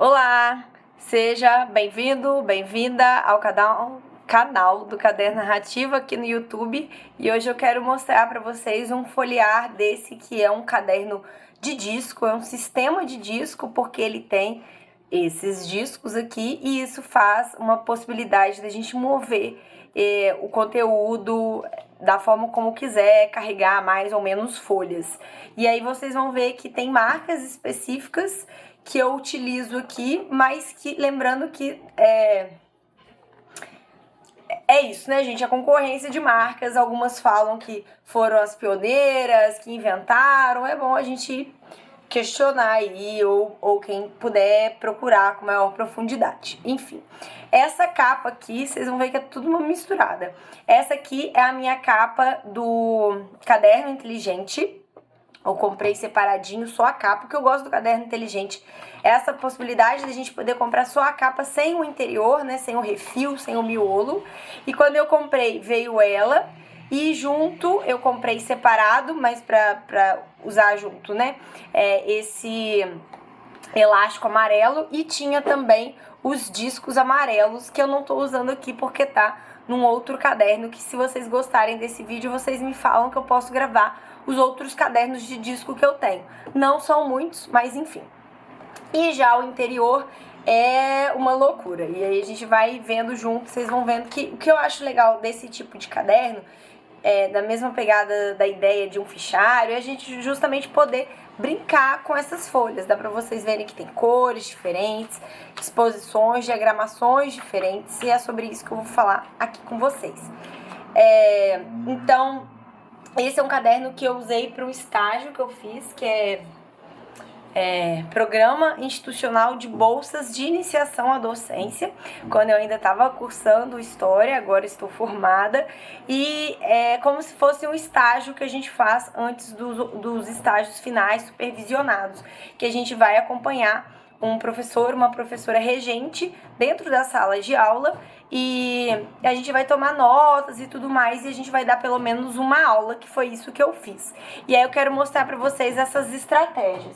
Olá, seja bem-vindo, bem-vinda ao canal do Caderno Narrativa aqui no YouTube. E hoje eu quero mostrar para vocês um folhear desse que é um caderno de disco, é um sistema de disco, porque ele tem esses discos aqui e isso faz uma possibilidade da gente mover o conteúdo da forma como quiser, carregar mais ou menos folhas. E aí vocês vão ver que tem marcas específicas que eu utilizo aqui, mas que lembrando que é isso, né, gente? A concorrência de marcas, algumas falam que foram as pioneiras, que inventaram. É bom a gente questionar aí, ou quem puder procurar com maior profundidade. Enfim, essa capa aqui, vocês vão ver que é tudo uma misturada. Essa aqui é a minha capa do Caderno Inteligente. Eu comprei separadinho só a capa, porque eu gosto do Caderno Inteligente. Essa possibilidade de a gente poder comprar só a capa sem o interior, né? Sem o refil, sem o miolo. E quando eu comprei, veio ela. E junto, eu comprei separado, mas pra usar junto, né? Esse elástico amarelo. E tinha também os discos amarelos, que eu não tô usando aqui porque tá num outro caderno, que se vocês gostarem desse vídeo, vocês me falam que eu posso gravar os outros cadernos de disco que eu tenho. Não são muitos, mas enfim. E já o interior é uma loucura. E aí a gente vai vendo junto, vocês vão vendo que o que eu acho legal desse tipo de caderno, da mesma pegada da ideia de um fichário, é a gente justamente poder brincar com essas folhas. Dá pra vocês verem que tem cores diferentes, exposições, diagramações diferentes, e é sobre isso que eu vou falar aqui com vocês. Então, esse é um caderno que eu usei para um estágio que eu fiz, que é Programa Institucional de Bolsas de Iniciação à Docência, quando eu ainda estava cursando História, agora estou formada, e é como se fosse um estágio que a gente faz antes dos estágios finais supervisionados, que a gente vai acompanhar um professor, uma professora regente dentro da sala de aula, e a gente vai tomar notas e tudo mais, e a gente vai dar pelo menos uma aula, que foi isso que eu fiz. E aí eu quero mostrar para vocês essas estratégias.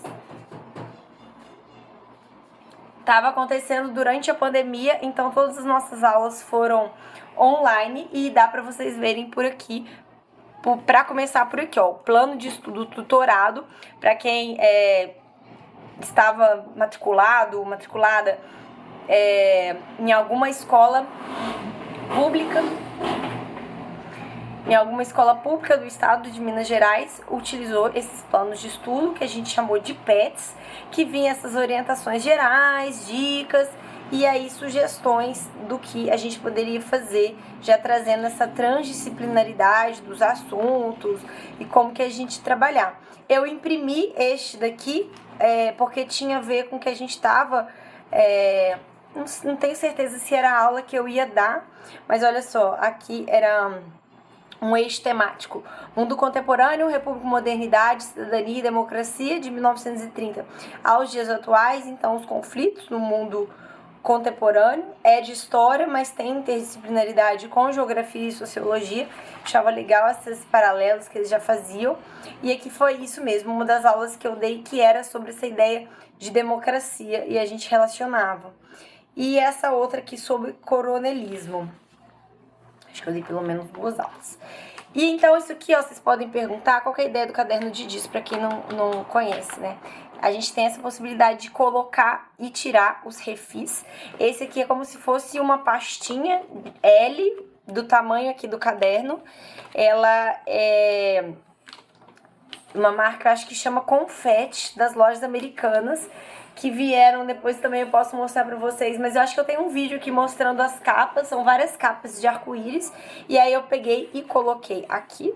Estava acontecendo durante a pandemia, então todas as nossas aulas foram online, e dá para vocês verem por aqui, para começar por aqui, ó, o plano de estudo tutorado, para quem estava matriculada em alguma escola pública, do estado de Minas Gerais, utilizou esses planos de estudo que a gente chamou de PETs, que vinha essas orientações gerais, dicas e aí sugestões do que a gente poderia fazer, já trazendo essa transdisciplinaridade dos assuntos e como que a gente trabalhar. Eu imprimi este daqui porque tinha a ver com o que a gente estava... não tenho certeza se era a aula que eu ia dar, mas olha só, aqui era um eixo temático: Mundo Contemporâneo, República, Modernidade, Cidadania e Democracia, de 1930 aos dias atuais. Então, os conflitos no mundo contemporâneo é de história, mas tem interdisciplinaridade com geografia e sociologia. Achava legal esses paralelos que eles já faziam. E aqui foi isso mesmo, uma das aulas que eu dei, que era sobre essa ideia de democracia, e a gente relacionava. E essa outra aqui sobre coronelismo. Acho que eu dei pelo menos 2 aulas. E então isso aqui, ó, vocês podem perguntar qual que é a ideia do caderno de disco, para quem não conhece, né? A gente tem essa possibilidade de colocar e tirar os refis. Esse aqui é como se fosse uma pastinha L, do tamanho aqui do caderno. Ela é uma marca, acho que chama Confetti, das lojas americanas, que vieram depois. Também eu posso mostrar pra vocês, mas eu acho que eu tenho um vídeo aqui mostrando as capas, são várias capas de arco-íris, e aí eu peguei e coloquei aqui.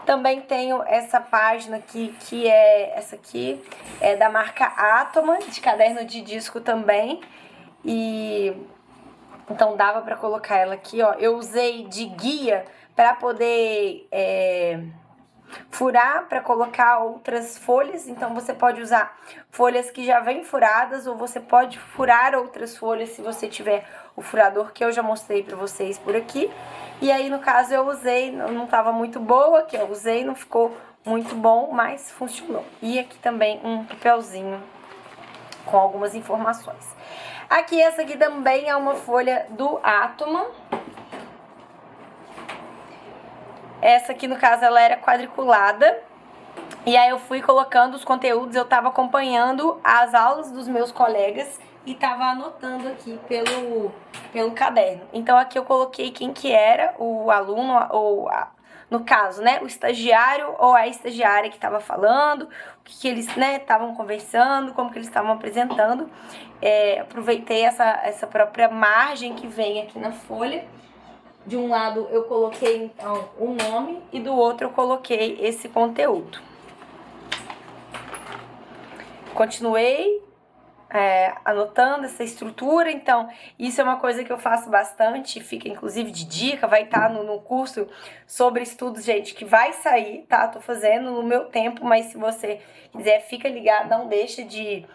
Também tenho essa página aqui, que essa aqui é da marca Atoma, de caderno de disco também, e então dava pra colocar ela aqui, ó. Eu usei de guia pra poder furar, para colocar outras folhas. Então você pode usar folhas que já vêm furadas, ou você pode furar outras folhas se você tiver o furador, que eu já mostrei para vocês por aqui. E aí no caso eu usei, não estava muito boa, que eu usei, não ficou muito bom, mas funcionou. E aqui também um papelzinho com algumas informações. Aqui, essa aqui também é uma folha do Atoman. Essa aqui, no caso, ela era quadriculada. E aí eu fui colocando os conteúdos, eu estava acompanhando as aulas dos meus colegas e estava anotando aqui pelo caderno. Então aqui eu coloquei quem que era o aluno, ou no caso, né, o estagiário ou a estagiária que estava falando, o que eles, né, estavam conversando, como que eles estavam apresentando. Aproveitei essa própria margem que vem aqui na folha. De um lado eu coloquei, então, o nome e do outro eu coloquei esse conteúdo. Continuei anotando essa estrutura, então isso é uma coisa que eu faço bastante, fica inclusive de dica, vai estar no curso sobre estudos, gente, que vai sair, tá? Tô fazendo no meu tempo, mas se você quiser, fica ligado, não deixa de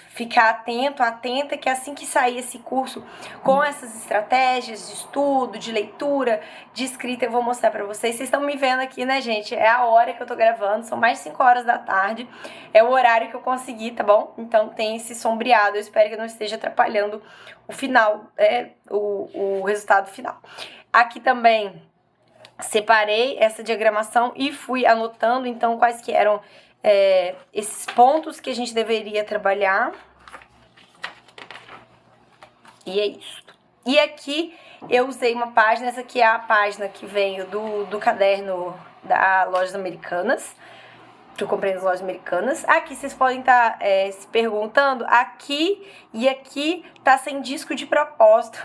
ficar atenta, que assim que sair esse curso com essas estratégias de estudo, de leitura, de escrita, eu vou mostrar pra vocês. Vocês estão me vendo aqui, né, gente? É a hora que eu tô gravando, são mais de 5 horas da tarde, é o horário que eu consegui, tá bom? Então tem esse sombreado, eu espero que não esteja atrapalhando o final, o resultado final. Aqui também separei essa diagramação e fui anotando, então, quais que eram esses pontos que a gente deveria trabalhar. E é isso. E aqui eu usei uma página, essa aqui é a página que veio do caderno da Lojas Americanas, que eu comprei nas Lojas Americanas. Aqui vocês podem estar se perguntando, aqui e aqui tá sem disco de propósito,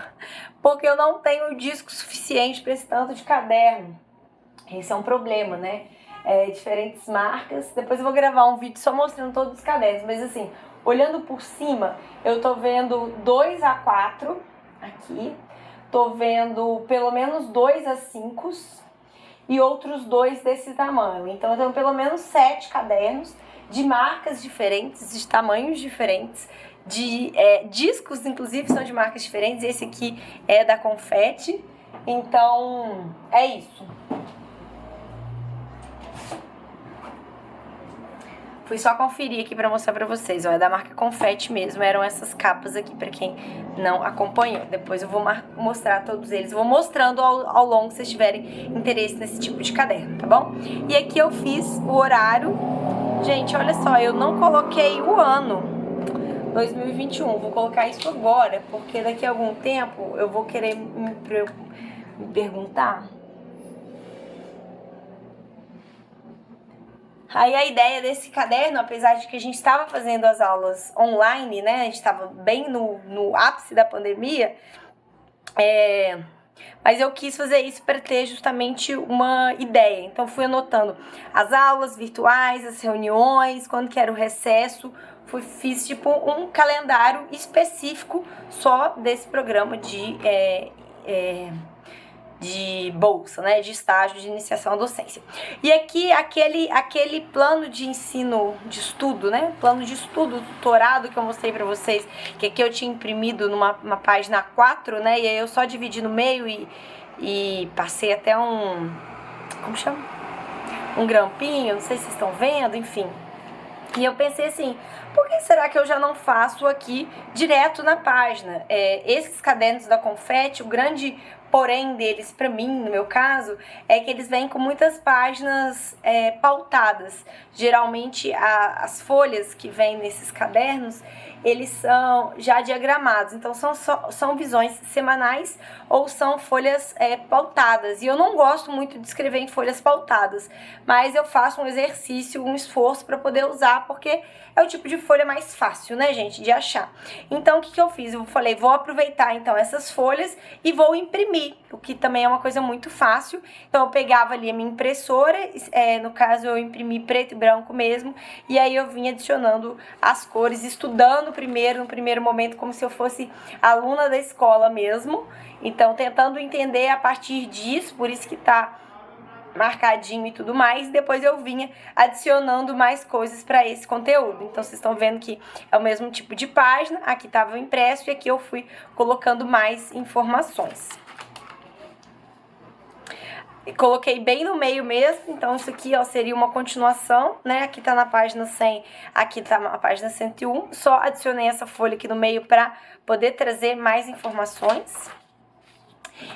porque eu não tenho disco suficiente para esse tanto de caderno. Esse é um problema, né? Diferentes marcas. Depois eu vou gravar um vídeo só mostrando todos os cadernos, mas assim, olhando por cima, eu tô vendo 2 A4 aqui, tô vendo pelo menos 2 A5 e outros 2 desse tamanho. Então eu tenho pelo menos 7 cadernos de marcas diferentes, de tamanhos diferentes, de discos, inclusive, são de marcas diferentes. Esse aqui é da Confetti. Então, é isso. Fui só conferir aqui pra mostrar pra vocês, ó, é da marca Confetti mesmo, eram essas capas aqui pra quem não acompanhou. Depois eu vou mostrar todos eles, vou mostrando ao longo, se vocês tiverem interesse nesse tipo de caderno, tá bom? E aqui eu fiz o horário. Gente, olha só, eu não coloquei o ano 2021, vou colocar isso agora, porque daqui a algum tempo eu vou querer me perguntar. Aí a ideia desse caderno, apesar de que a gente estava fazendo as aulas online, né, a gente estava bem no ápice da pandemia, mas eu quis fazer isso para ter justamente uma ideia. Então fui anotando as aulas virtuais, as reuniões, quando que era o recesso, fiz tipo um calendário específico só desse programa de bolsa, né, de estágio de iniciação à docência. E aqui, aquele plano de ensino, de estudo, né, plano de estudo, doutorado que eu mostrei pra vocês, que aqui eu tinha imprimido numa página 4, né, e aí eu só dividi no meio e passei até como chama? Um grampinho, não sei se vocês estão vendo, enfim. E eu pensei assim, por que será que eu já não faço aqui direto na página? Esses cadernos da Confetti, o grande porém deles, pra mim, no meu caso, é que eles vêm com muitas páginas pautadas. Geralmente, as folhas que vêm nesses cadernos, eles são já diagramados. Então, são visões semanais ou são folhas pautadas. E eu não gosto muito de escrever em folhas pautadas, mas eu faço um exercício, um esforço para poder usar, porque é o tipo de folha mais fácil, né, gente, de achar. Então, o que eu fiz? Eu falei, vou aproveitar, então, essas folhas e vou imprimir, o que também é uma coisa muito fácil. Então, eu pegava ali a minha impressora, no caso, eu imprimi preto e branco mesmo, e aí eu vinha adicionando as cores, estudando no primeiro momento, como se eu fosse aluna da escola mesmo. Então, tentando entender a partir disso, por isso que tá marcadinho e tudo mais, depois eu vinha adicionando mais coisas para esse conteúdo. Então, vocês estão vendo que é o mesmo tipo de página, aqui estava o impresso e aqui eu fui colocando mais informações. coloquei bem no meio mesmo, então isso aqui, ó, seria uma continuação, né? Aqui tá na página 100, aqui tá na página 101. Só adicionei essa folha aqui no meio para poder trazer mais informações.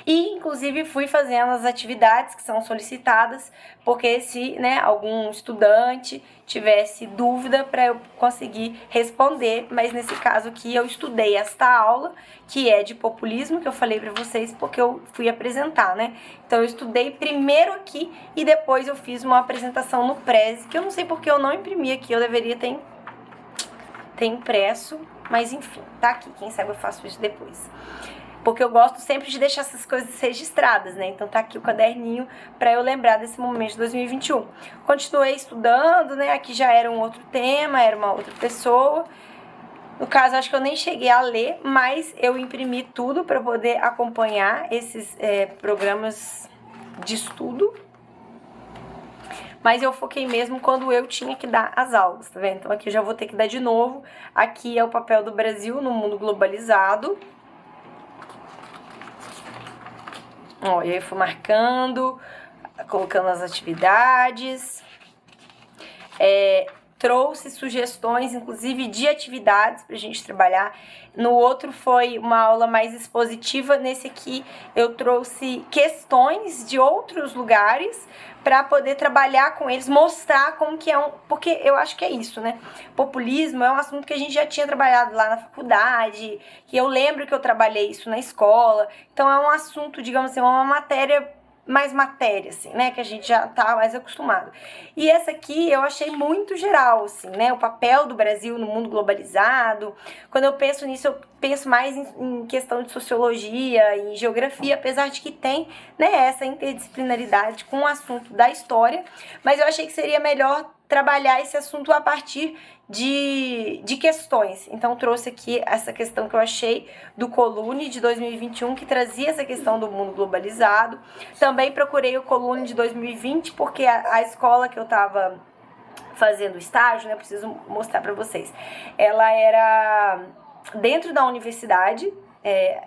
E, inclusive, fui fazendo as atividades que são solicitadas, porque se, né, algum estudante tivesse dúvida para eu conseguir responder, mas nesse caso aqui eu estudei esta aula, que é de populismo, que eu falei para vocês, porque eu fui apresentar, né? Então eu estudei primeiro aqui e depois eu fiz uma apresentação no Prezi, que eu não sei porque eu não imprimi aqui, eu deveria ter impresso, mas enfim, tá aqui, quem sabe eu faço isso depois. Porque eu gosto sempre de deixar essas coisas registradas, né? Então tá aqui o caderninho para eu lembrar desse momento de 2021. Continuei estudando, né? Aqui já era um outro tema, era uma outra pessoa. No caso, acho que eu nem cheguei a ler, mas eu imprimi tudo para poder acompanhar esses programas de estudo. Mas eu foquei mesmo quando eu tinha que dar as aulas, tá vendo? Então aqui eu já vou ter que dar de novo. Aqui é o papel do Brasil no mundo globalizado. Ó, e aí eu fui marcando, colocando as atividades, trouxe sugestões, inclusive, de atividades pra gente trabalhar. No outro foi uma aula mais expositiva, nesse aqui eu trouxe questões de outros lugares para poder trabalhar com eles, mostrar como que é porque eu acho que é isso, né? Populismo é um assunto que a gente já tinha trabalhado lá na faculdade, que eu lembro que eu trabalhei isso na escola, então é um assunto, digamos assim, uma matéria assim, né, que a gente já tá mais acostumado. E essa aqui eu achei muito geral, assim, né, o papel do Brasil no mundo globalizado. Quando eu penso nisso, eu penso mais em questão de sociologia e geografia, apesar de que tem, né, essa interdisciplinaridade com o assunto da história, mas eu achei que seria melhor trabalhar esse assunto a partir de questões. Então trouxe aqui essa questão que eu achei do Colune de 2021, que trazia essa questão do mundo globalizado. Também procurei o Colune de 2020, porque a escola que eu estava fazendo estágio, né, preciso mostrar para vocês, ela era dentro da universidade,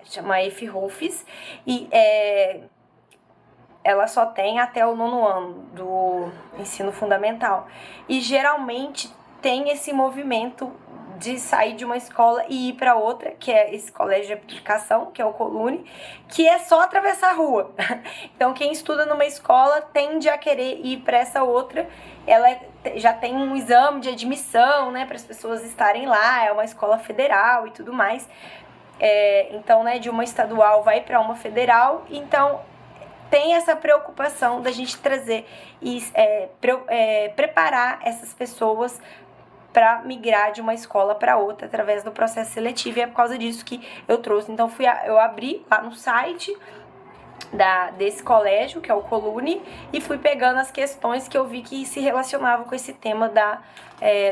chama EFRUFES, e ela só tem até o 9º ano do ensino fundamental. E geralmente tem esse movimento de sair de uma escola e ir para outra, que é esse colégio de aplicação, que é o Colune, que é só atravessar a rua. Então quem estuda numa escola tende a querer ir para essa outra. Ela já tem um exame de admissão, né, para as pessoas estarem lá, é uma escola federal e tudo mais. Então, né, de uma estadual vai para uma federal, então tem essa preocupação da gente trazer e preparar essas pessoas para migrar de uma escola para outra através do processo seletivo, e é por causa disso que eu trouxe. Então eu abri lá no site desse colégio, que é o Colune, e fui pegando as questões que eu vi que se relacionavam com esse tema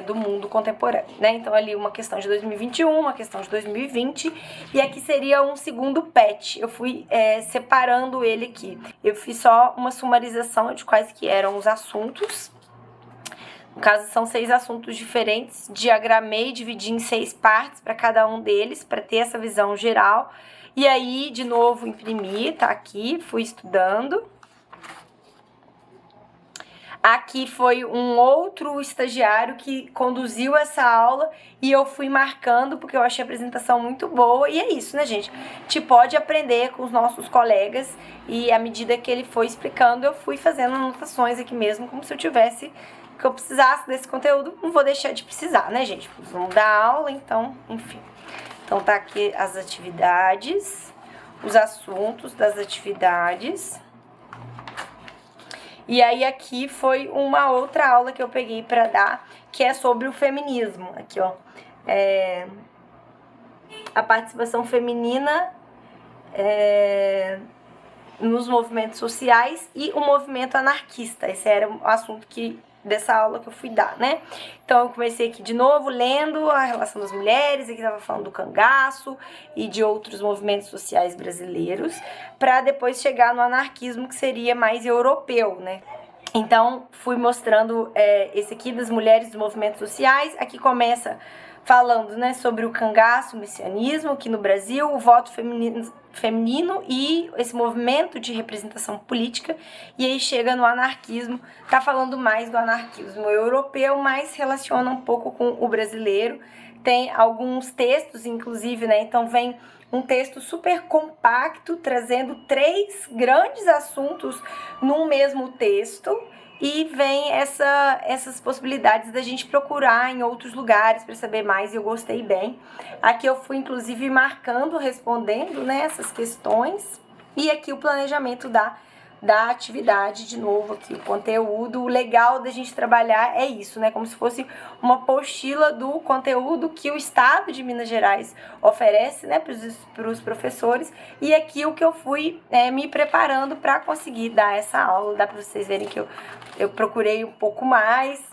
do mundo contemporâneo, né? Então ali uma questão de 2021, uma questão de 2020, e aqui seria um segundo PET. Eu fui separando ele aqui. Eu fiz só uma sumarização de quais que eram os assuntos. No caso, são 6 assuntos diferentes. Diagramei, dividi em 6 partes para cada um deles, para ter essa visão geral. E aí, de novo, imprimi, tá aqui, fui estudando. Aqui foi um outro estagiário que conduziu essa aula e eu fui marcando porque eu achei a apresentação muito boa. E é isso, né, gente? A gente pode aprender com os nossos colegas e à medida que ele foi explicando, eu fui fazendo anotações aqui mesmo, como se eu tivesse, que eu precisasse desse conteúdo. Não vou deixar de precisar, né, gente? Vamos dar aula, então, enfim. Então tá aqui as atividades, os assuntos das atividades. E aí aqui foi uma outra aula que eu peguei para dar, que é sobre o feminismo. Aqui, ó. A participação feminina nos movimentos sociais e o movimento anarquista. Esse era o assunto dessa aula que eu fui dar, né? Então eu comecei aqui de novo lendo a relação das mulheres, aqui tava falando do cangaço e de outros movimentos sociais brasileiros, para depois chegar no anarquismo, que seria mais europeu, né? Então fui mostrando esse aqui das mulheres dos movimentos sociais. Aqui começa falando, né, sobre o cangaço, o messianismo aqui no Brasil, o voto feminino e esse movimento de representação política, e aí chega no anarquismo, tá falando mais do anarquismo europeu, mas relaciona um pouco com o brasileiro. Tem alguns textos, inclusive, né, então vem um texto super compacto, trazendo 3 grandes assuntos num mesmo texto, e vem essas possibilidades da gente procurar em outros lugares para saber mais, e eu gostei bem. Aqui eu fui, inclusive, marcando, respondendo, né, essas questões. E aqui o planejamento da atividade, de novo, aqui o conteúdo. O legal da gente trabalhar é isso, né, como se fosse uma apostila do conteúdo que o Estado de Minas Gerais oferece, né, para os professores. E aqui o que eu fui me preparando para conseguir dar essa aula. Dá para vocês verem que eu procurei um pouco mais,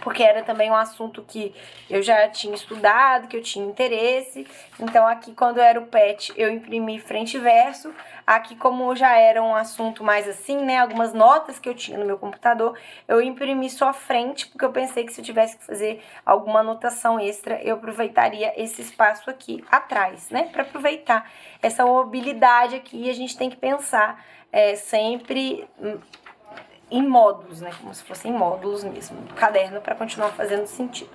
porque era também um assunto que eu já tinha estudado, que eu tinha interesse. Então aqui, quando era o PET, eu imprimi frente e verso. Aqui, como já era um assunto mais assim, né, algumas notas que eu tinha no meu computador, eu imprimi só frente, porque eu pensei que se eu tivesse que fazer alguma anotação extra, eu aproveitaria esse espaço aqui atrás, né, para aproveitar essa mobilidade aqui. A gente tem que pensar sempre em módulos, né? Como se fossem módulos mesmo, do caderno, para continuar fazendo sentido.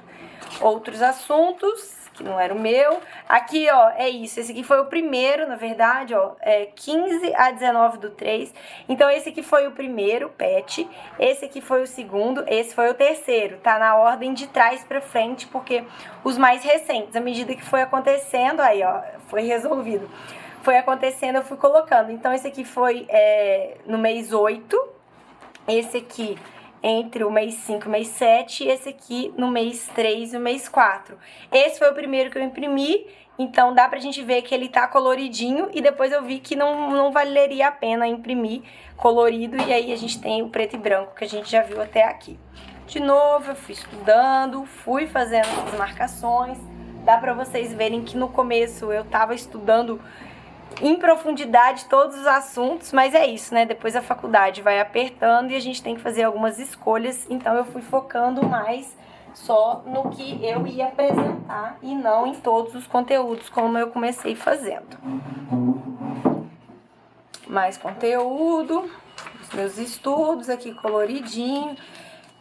Outros assuntos, que não era o meu. Aqui, ó, é isso. Esse aqui foi o primeiro, na verdade, ó, 15 a 19 do 3. Então, esse aqui foi o primeiro, PET. Esse aqui foi o segundo, esse foi o terceiro. Tá na ordem de trás para frente, porque os mais recentes, à medida que foi acontecendo, aí, ó, foi resolvido. Foi acontecendo, eu fui colocando. Então, esse aqui foi no mês 8. Esse aqui entre o mês 5 e o mês 7, e esse aqui no mês 3 e o mês 4. Esse foi o primeiro que eu imprimi, então dá pra gente ver que ele tá coloridinho, e depois eu vi que não valeria a pena imprimir colorido, e aí a gente tem o preto e branco que a gente já viu até aqui. De novo, eu fui estudando, fui fazendo essas marcações. Dá pra vocês verem que no começo eu tava estudando em profundidade todos os assuntos, mas é isso, né? Depois a faculdade vai apertando e a gente tem que fazer algumas escolhas, então eu fui focando mais só no que eu ia apresentar e não em todos os conteúdos, como eu comecei fazendo. Mais conteúdo, os meus estudos aqui coloridinho.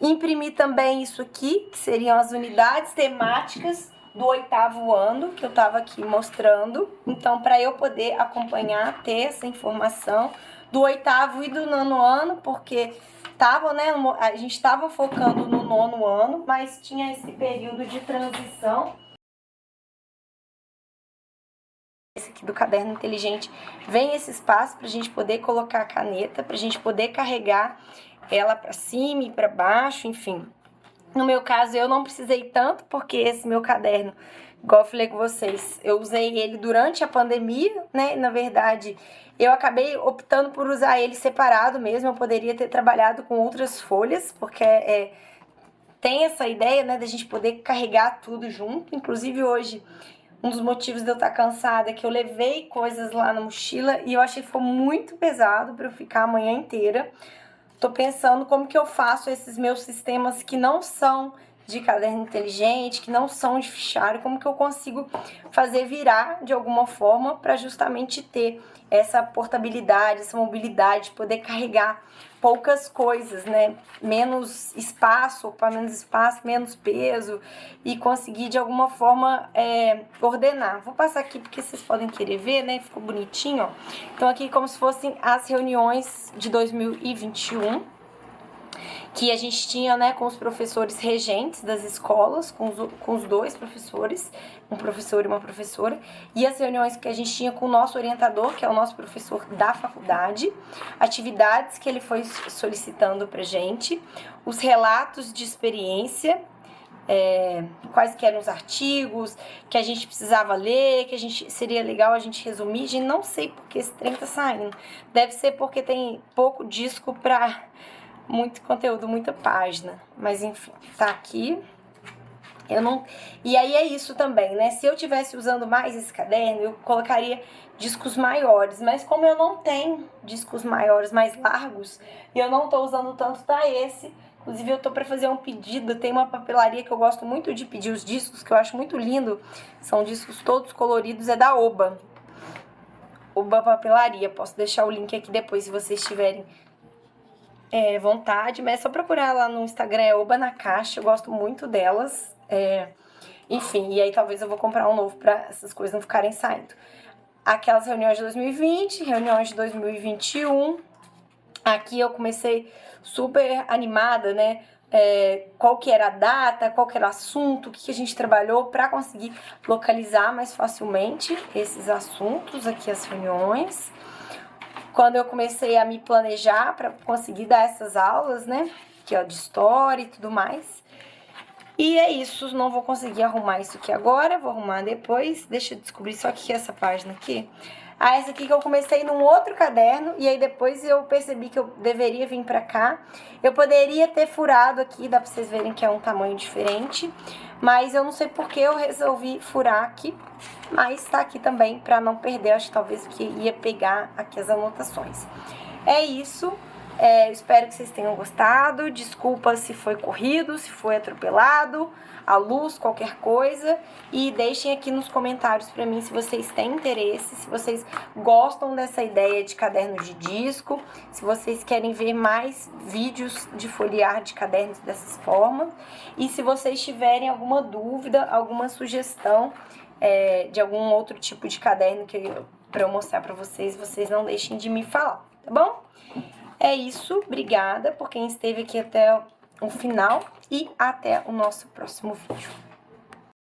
Imprimi também isso aqui, que seriam as unidades temáticas do 8º ano, que eu tava aqui mostrando. Então, para eu poder acompanhar, ter essa informação do 8º e do 9º ano, porque tava, né, a gente tava focando no 9º ano, mas tinha esse período de transição. Esse aqui do caderno inteligente vem esse espaço pra gente poder colocar a caneta, pra gente poder carregar ela para cima e para baixo, enfim. No meu caso, eu não precisei tanto, porque esse meu caderno, igual eu falei com vocês, eu usei ele durante a pandemia, né? Na verdade, eu acabei optando por usar ele separado mesmo. Eu poderia ter trabalhado com outras folhas, porque tem essa ideia, né, da gente poder carregar tudo junto. Inclusive, hoje, um dos motivos de eu estar cansada é que eu levei coisas lá na mochila e eu achei que foi muito pesado para eu ficar a manhã inteira. Tô pensando como que eu faço esses meus sistemas que não são de caderno inteligente, que não são de fichário, como que eu consigo fazer virar de alguma forma para justamente ter essa portabilidade, essa mobilidade, poder carregar poucas coisas, né? Menos espaço, ocupar menos espaço, menos peso, e conseguir de alguma forma ordenar. Vou passar aqui porque vocês podem querer ver, né? Ficou bonitinho, ó. Então aqui como se fossem as reuniões de 2021, que a gente tinha, né, com os professores regentes das escolas, com os 2 professores, um professor e uma professora, e as reuniões que a gente tinha com o nosso orientador, que é o nosso professor da faculdade, atividades que ele foi solicitando pra gente, os relatos de experiência, quais que eram os artigos que a gente precisava ler, que seria legal a gente resumir. Gente, não sei porque esse trem tá saindo, deve ser porque tem pouco disco pra muito conteúdo, muita página, mas enfim, tá aqui. E aí é isso também, né? Se eu tivesse usando mais esse caderno, eu colocaria discos maiores, mas como eu não tenho discos maiores, mais largos, e eu não tô usando tanto, tá esse Inclusive eu tô pra fazer um pedido, tem uma papelaria que eu gosto muito de pedir os discos, que eu acho muito lindo, são discos todos coloridos, é da Oba. Oba Papelaria, posso deixar o link aqui depois se vocês tiverem vontade, mas é só procurar lá no Instagram, é Oba na Caixa, eu gosto muito delas, enfim, e aí talvez eu vou comprar um novo pra essas coisas não ficarem saindo. Aquelas reuniões de 2020, reuniões de 2021, aqui eu comecei super animada, né? Qual que era a data, qual que era o assunto, o que a gente trabalhou para conseguir localizar mais facilmente esses assuntos aqui, as reuniões. Quando eu comecei a me planejar para conseguir dar essas aulas, né? Que de história e tudo mais. E é isso, não vou conseguir arrumar isso aqui agora, vou arrumar depois. Deixa eu descobrir só que essa página aqui. Essa aqui que eu comecei num outro caderno e aí depois eu percebi que eu deveria vir pra cá. Eu poderia ter furado aqui, dá pra vocês verem que é um tamanho diferente, mas eu não sei por que eu resolvi furar aqui, mas tá aqui também pra não perder, acho que talvez que ia pegar aqui as anotações. É isso. Espero que vocês tenham gostado. Desculpa se foi corrido, se foi atropelado, a luz, qualquer coisa. E deixem aqui nos comentários pra mim se vocês têm interesse, se vocês gostam dessa ideia de caderno de disco, se vocês querem ver mais vídeos de folhear de cadernos dessas formas. E se vocês tiverem alguma dúvida, alguma sugestão de algum outro tipo de caderno pra eu mostrar pra vocês, vocês não deixem de me falar, tá bom? É isso, obrigada por quem esteve aqui até o final e até o nosso próximo vídeo.